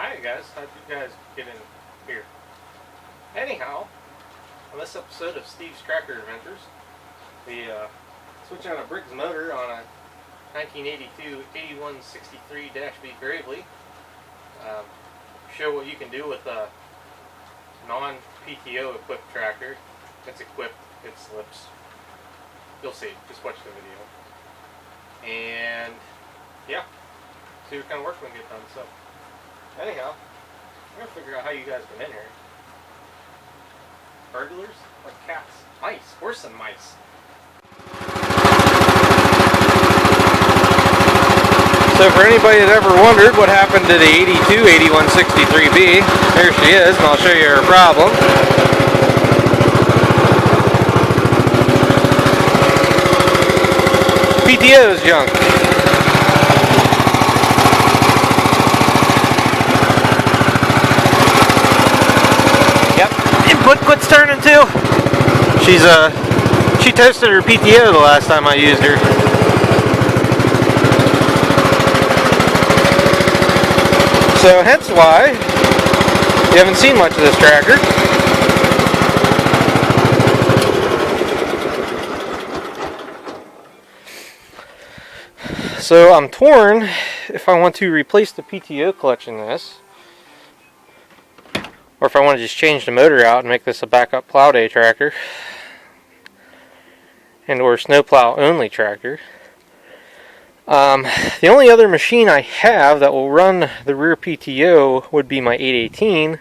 Alright guys, how'd you guys get in here? Anyhow, on this episode of Steve's Tractor Adventures, we switch on a Briggs motor on a 1982 8163-B Gravely. Show what you can do with a non-PTO equipped tractor. It's equipped, it slips. You'll see, just watch the video. And yeah, see what kind of work we can get done. So anyhow, I'm gonna figure out how you guys get in here. Burglars? Like cats? Mice? Worse than mice. So for anybody that ever wondered what happened to the 82 8163B, there she is, and I'll show you her problem. PTO's junk. Quits turning too. She toasted her PTO the last time I used her. So hence why you haven't seen much of this tractor. So I'm torn if I want to replace the PTO clutch in this, or if I want to just change the motor out and make this a backup plow day tractor and or snowplow only tractor. The only other machine I have that will run the rear PTO would be my 818,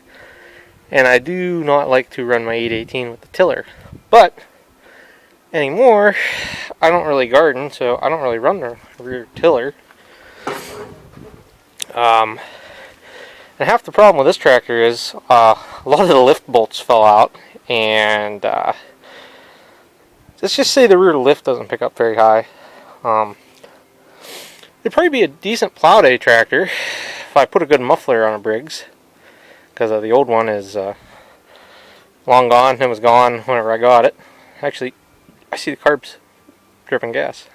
and I do not like to run my 818 with the tiller. But anymore, I don't really garden, so I don't really run the rear tiller. And half the problem with this tractor is a lot of the lift bolts fell out, and let's just say the rear lift doesn't pick up very high. It'd probably be a decent plow day tractor if I put a good muffler on a Briggs, because the old one is long gone. It was gone whenever I got it. Actually, I see the carbs dripping gas.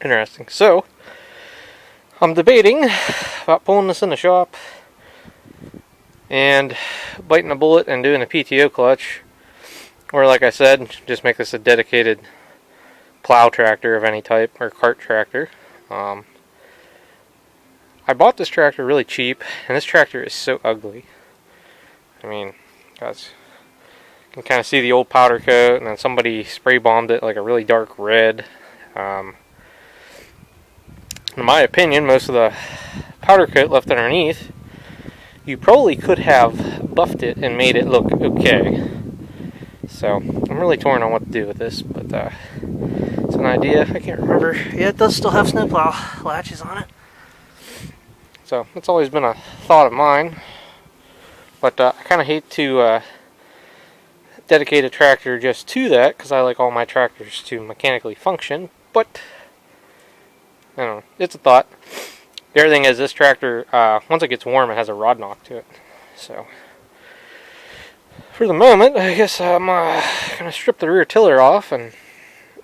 Interesting. So I'm debating about pulling this in the shop and biting a bullet and doing a PTO clutch, or like I said, just make this a dedicated plow tractor of any type, or cart tractor. I bought this tractor really cheap, and this tractor is so ugly. I mean, guys, you can kind of see the old powder coat, and then somebody spray bombed it like a really dark red. In my opinion, most of the powder coat left underneath, you probably could have buffed it and made it look okay. So I'm really torn on what to do with this, but it's an idea. I can't remember. Yeah, it does still have snowplow latches on it. So it's always been a thought of mine, but I kind of hate to dedicate a tractor just to that, because I like all my tractors to mechanically function, but I don't know, it's a thought. The other thing is, this tractor, once it gets warm, it has a rod knock to it. So for the moment, I guess I'm going to strip the rear tiller off and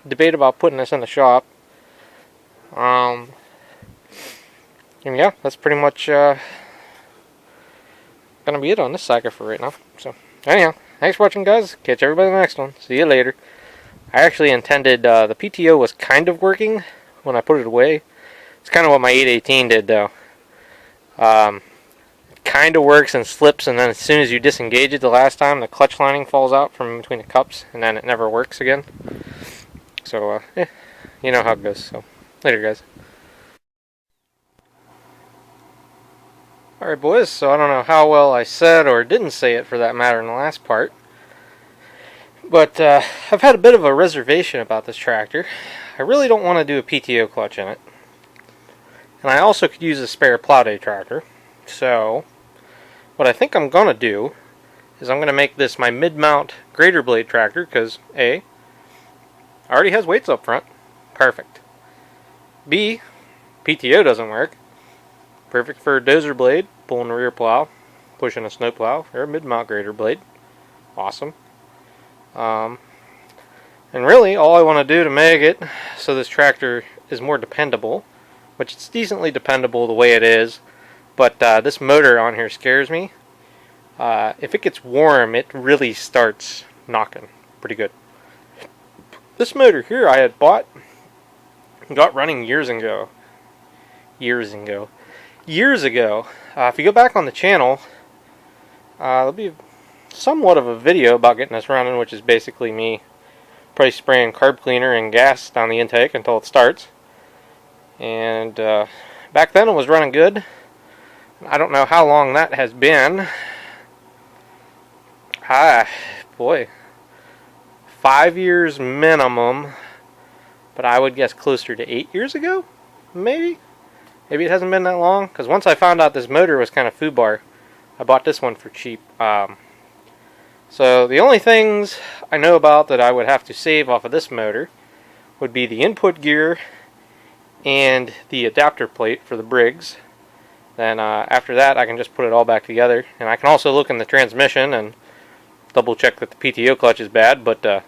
debate about putting this in the shop. And yeah, that's pretty much going to be it on this cycle for right now. So anyhow, thanks for watching, guys. Catch everybody in the next one. See you later. I actually intended, the PTO was kind of working when I put it away. It's kind of what my 818 did, though. It kind of works and slips, and then as soon as you disengage it the last time, the clutch lining falls out from between the cups, and then it never works again. So, you know how it goes. So, later, guys. Alright, boys, so I don't know how well I said or didn't say it, for that matter, in the last part. But I've had a bit of a reservation about this tractor. I really don't want to do a PTO clutch in it. And I also could use a spare plow day tractor. So what I think I'm going to do is I'm going to make this my mid-mount grader blade tractor, because A, already has weights up front. Perfect. B, PTO doesn't work. Perfect for a dozer blade, pulling a rear plow, pushing a snow plow, or a mid-mount grader blade. Awesome. And really, all I want to do to make it so this tractor is more dependable, which it's decently dependable the way it is, but this motor on here scares me. If it gets warm, it really starts knocking pretty good. This motor here I had got running years ago. If you go back on the channel, there'll be somewhat of a video about getting this running, which is basically me probably spraying carb cleaner and gas down the intake until it starts. And back then it was running good. I don't know how long that has been. Boy, 5 years minimum, but I would guess closer to 8 years ago, maybe it hasn't been that long, because once I found out this motor was kind of foobar, I bought this one for cheap. So the only things I know about that I would have to save off of this motor would be the input gear and the adapter plate for the Briggs. Then after that I can just put it all back together, and I can also look in the transmission and double check that the PTO clutch is bad, but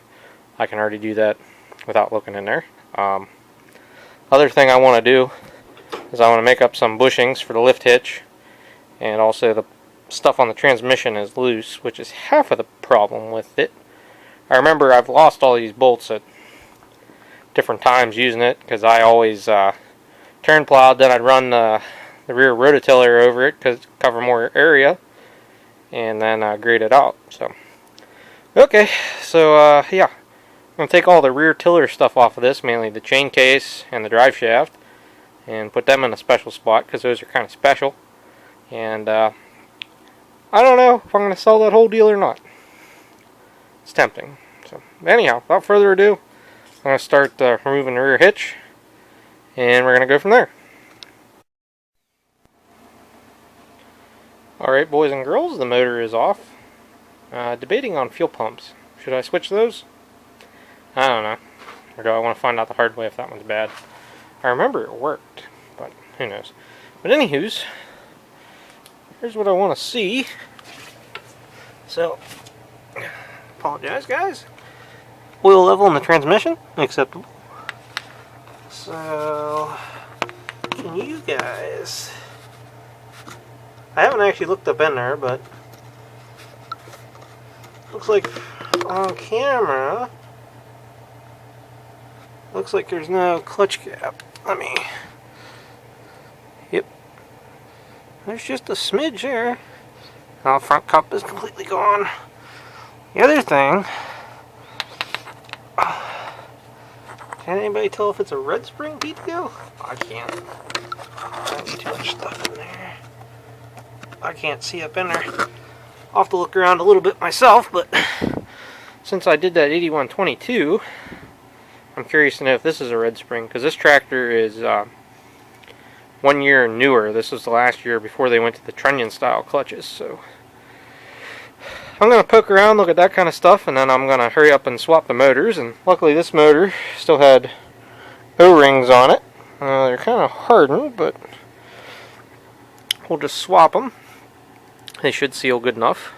I can already do that without looking in there. Other thing I want to do is I want to make up some bushings for the lift hitch, and also the stuff on the transmission is loose, which is half of the problem with it. I remember I've lost all these bolts at different times using it, because I always turn plowed, then I'd run the rear rototiller over it because cover more area, and then grade it out. So okay, so yeah, I'm going to take all the rear tiller stuff off of this, mainly the chain case and the drive shaft, and put them in a special spot because those are kind of special. And I don't know if I'm going to sell that whole deal or not. It's tempting. So anyhow, without further ado, I'm going to start removing the rear hitch, and we're going to go from there. Alright, boys and girls, the motor is off. Debating on fuel pumps. Should I switch those? I don't know. Or do I want to find out the hard way if that one's bad? I remember it worked, but who knows. But anywho's, here's what I want to see. So, apologize guys. Oil level in the transmission, acceptable. So, can you guys... I haven't actually looked up in there, but looks like on camera, looks like there's no clutch cap. Yep. There's just a smidge there. Now front cup is completely gone. The other thing, can anybody tell if it's a red spring PTO? I can't. There's too much stuff in there. I can't see up in there. I'll have to look around a little bit myself, but since I did that 8122, I'm curious to know if this is a red spring, because this tractor is 1 year newer. This was the last year before they went to the trunnion style clutches. So I'm going to poke around, look at that kind of stuff, and then I'm going to hurry up and swap the motors. And luckily this motor still had O-rings on it. They're kind of hardened, but we'll just swap them. They should seal good enough.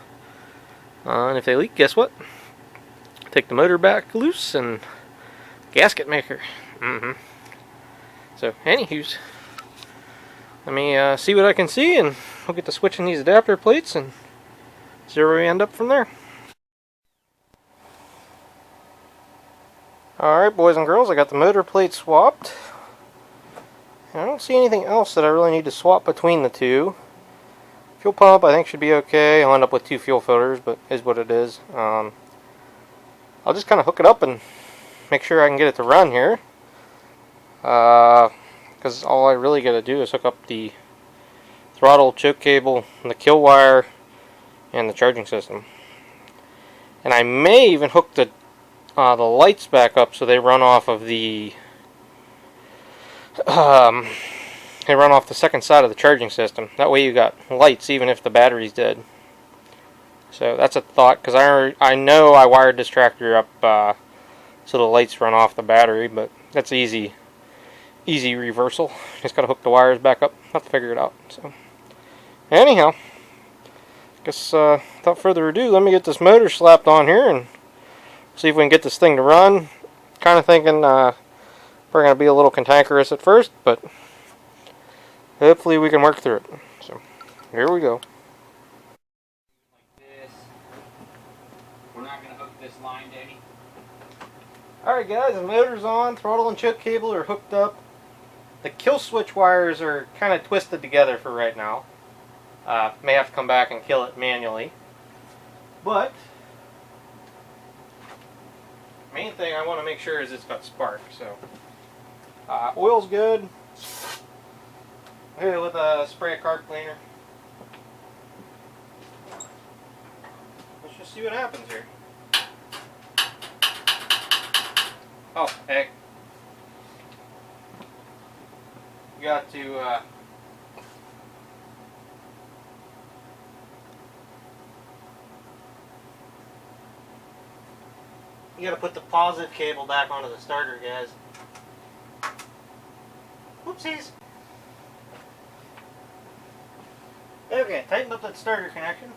And if they leak, guess what? Take the motor back loose and gasket maker. So, anywho's, let me see what I can see, and we'll get to switching these adapter plates and see where we end up from there. Alright, boys and girls, I got the motor plate swapped. And I don't see anything else that I really need to swap between the two. Fuel pump I think should be okay. I'll end up with 2 fuel filters, but is what it is. I'll just kind of hook it up and make sure I can get it to run here. Because all I really got to do is hook up the throttle, choke cable, the kill wire, and the charging system. And I may even hook the lights back up so they run off of the they run off the second side of the charging system. That way you got lights even if the battery's dead. So that's a thought, because I know I wired this tractor up so the lights run off the battery, but that's easy reversal. Just gotta hook the wires back up. Have to figure it out. So anyhow, guess without further ado, let me get this motor slapped on here and see if we can get this thing to run. Kind of thinking we're going to be a little cantankerous at first, but hopefully we can work through it. So here we go. Like this. We're not going to hook this line to any. Alright guys, the motor's on, throttle and choke cable are hooked up. The kill switch wires are kind of twisted together for right now. May have to come back and kill it manually. But main thing I want to make sure is it's got spark. So oil's good. Hit it with a spray of carb cleaner. Let's just see what happens here. Oh, hey. You got to you gotta put the positive cable back onto the starter, guys. Whoopsies. Okay, tighten up that starter connection.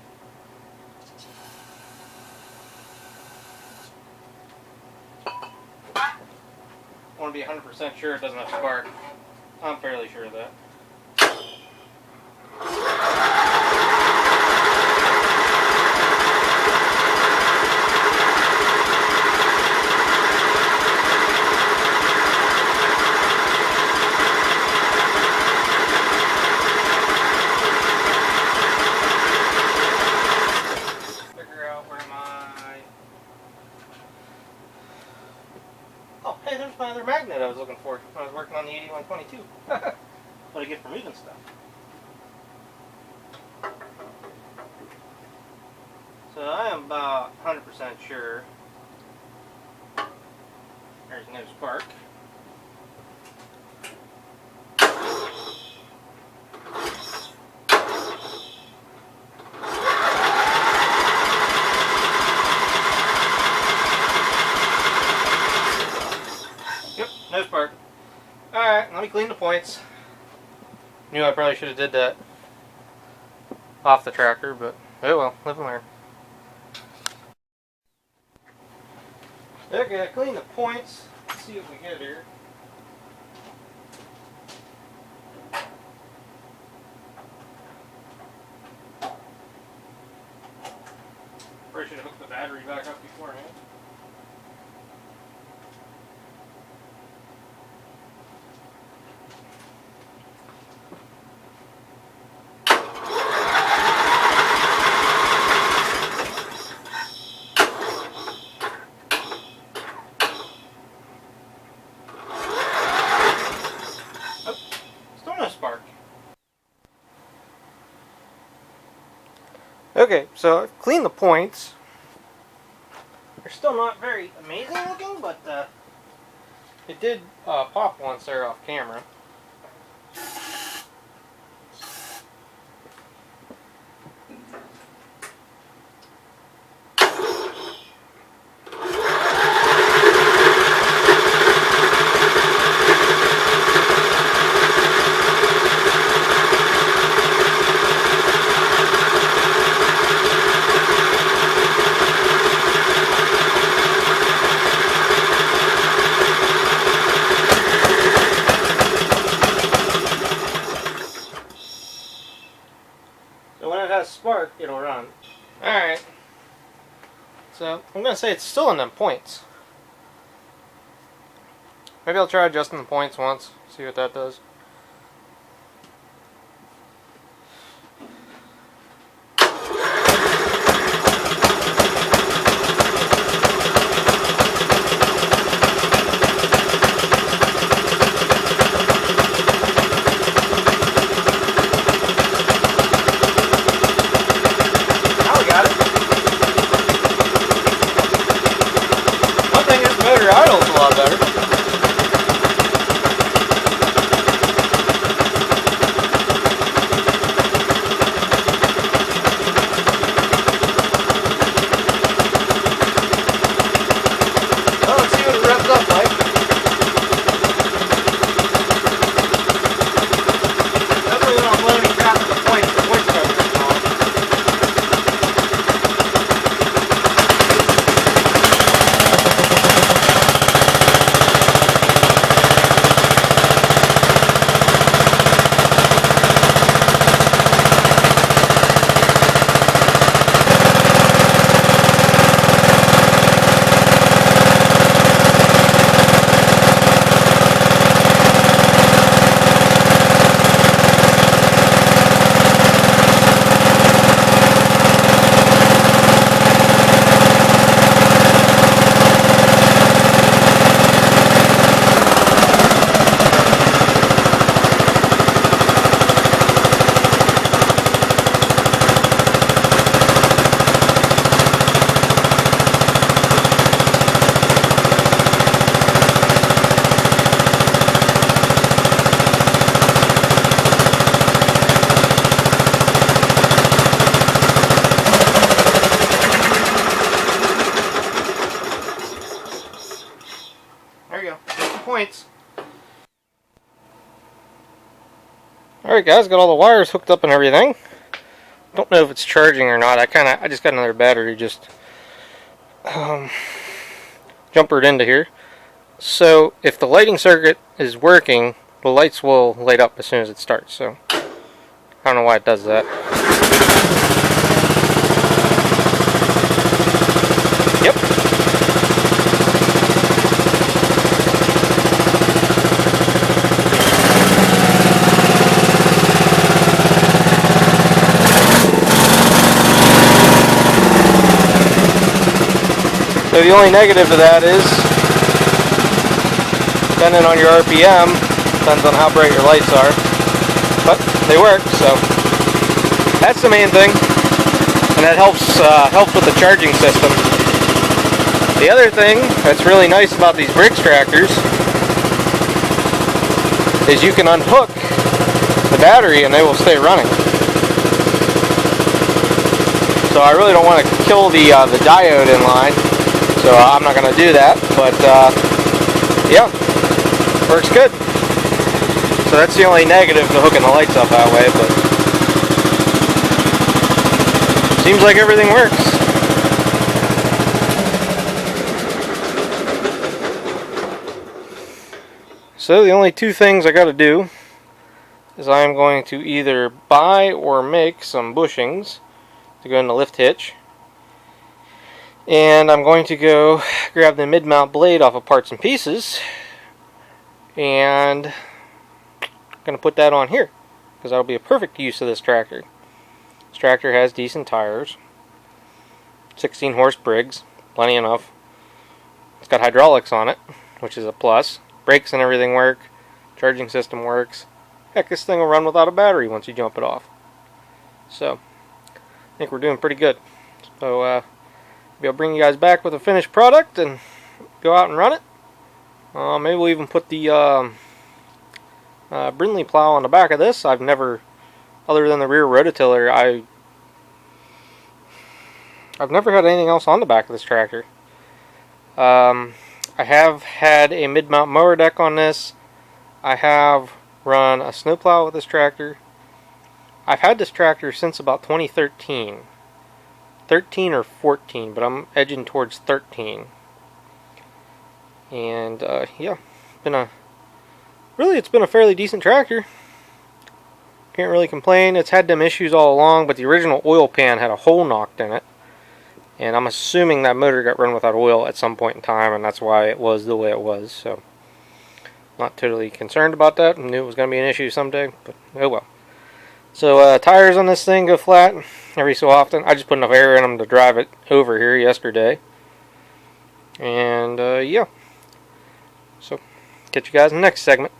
I want to be 100% sure it doesn't have spark. I'm fairly sure of that. Figure out where my... Oh, hey, there's my other magnet I was looking for when I was working on the 8122. What I get for moving stuff. So I am about 100% sure there's no spark. Yep, no spark. Alright, let me clean the points. Knew I probably should have did that off the tractor, but oh well, live and learn. Okay, I cleaned the points. Let's see what we get here. Probably should have hooked the battery back up beforehand. Okay, so I've cleaned the points. They're still not very amazing looking, but it did pop once there off camera. So when it has spark, it'll run. Alright. So I'm going to say it's still in them points. Maybe I'll try adjusting the points once, see what that does. Idle's a lot better. Alright guys, got all the wires hooked up and everything. Don't know if it's charging or not. I just got another battery just jumpered into here. So if the lighting circuit is working, the lights will light up as soon as it starts. So I don't know why it does that. Yep. So the only negative to that is, depending on your RPM, depends on how bright your lights are, but they work, so that's the main thing, and that helps with the charging system. The other thing that's really nice about these Briggs tractors is you can unhook the battery and they will stay running. So I really don't want to kill the diode in line, so I'm not going to do that, but yeah, works good. So that's the only negative to hooking the lights up that way, but seems like everything works. So the only two things I got to do is I'm going to either buy or make some bushings to go in the lift hitch, and I'm going to go grab the mid-mount blade off of Parts and Pieces, and I'm going to put that on here because that'll be a perfect use of this tractor. This tractor has decent tires, 16 horse Briggs, plenty enough. It's got hydraulics on it, which is a plus. Brakes and everything work. Charging system works. Heck, this thing will run without a battery once you jump it off. So, I think we're doing pretty good. So, maybe I'll bring you guys back with a finished product and go out and run it. Maybe we'll even put the Brindley plow on the back of this. I've never, other than the rear rototiller, I've never had anything else on the back of this tractor. I have had a mid-mount mower deck on this. I have run a snowplow with this tractor. I've had this tractor since about 2013. 13 or 14, but I'm edging towards 13. And yeah, it's been a fairly decent tractor. Can't really complain. It's had them issues all along, but the original oil pan had a hole knocked in it. And I'm assuming that motor got run without oil at some point in time, and that's why it was the way it was. So, not totally concerned about that. I knew it was going to be an issue someday, but oh well. So, tires on this thing go flat every so often. I just put enough air in them to drive it over here yesterday. And, yeah. So, catch you guys in the next segment.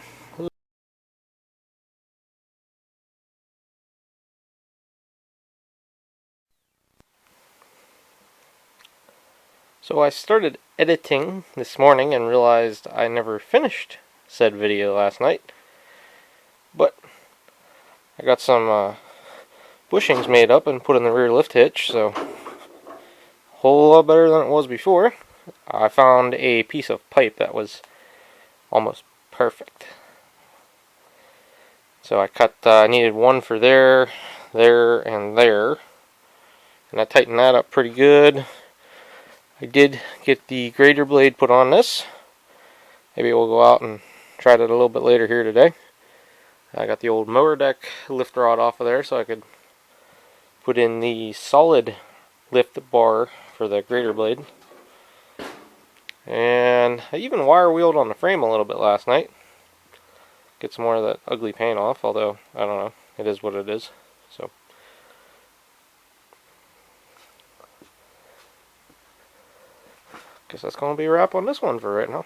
So I started editing this morning and realized I never finished said video last night. But I got some bushings made up and put in the rear lift hitch, so a whole lot better than it was before. I found a piece of pipe that was almost perfect. So I needed one for there, and there. And I tightened that up pretty good. I did get the grater blade put on this. Maybe we'll go out and try that a little bit later here today. I got the old mower deck lift rod off of there so I could put in the solid lift bar for the grater blade. And I even wire wheeled on the frame a little bit last night. Get some more of that ugly paint off, although, I don't know, it is what it is. So, guess that's going to be a wrap on this one for right now.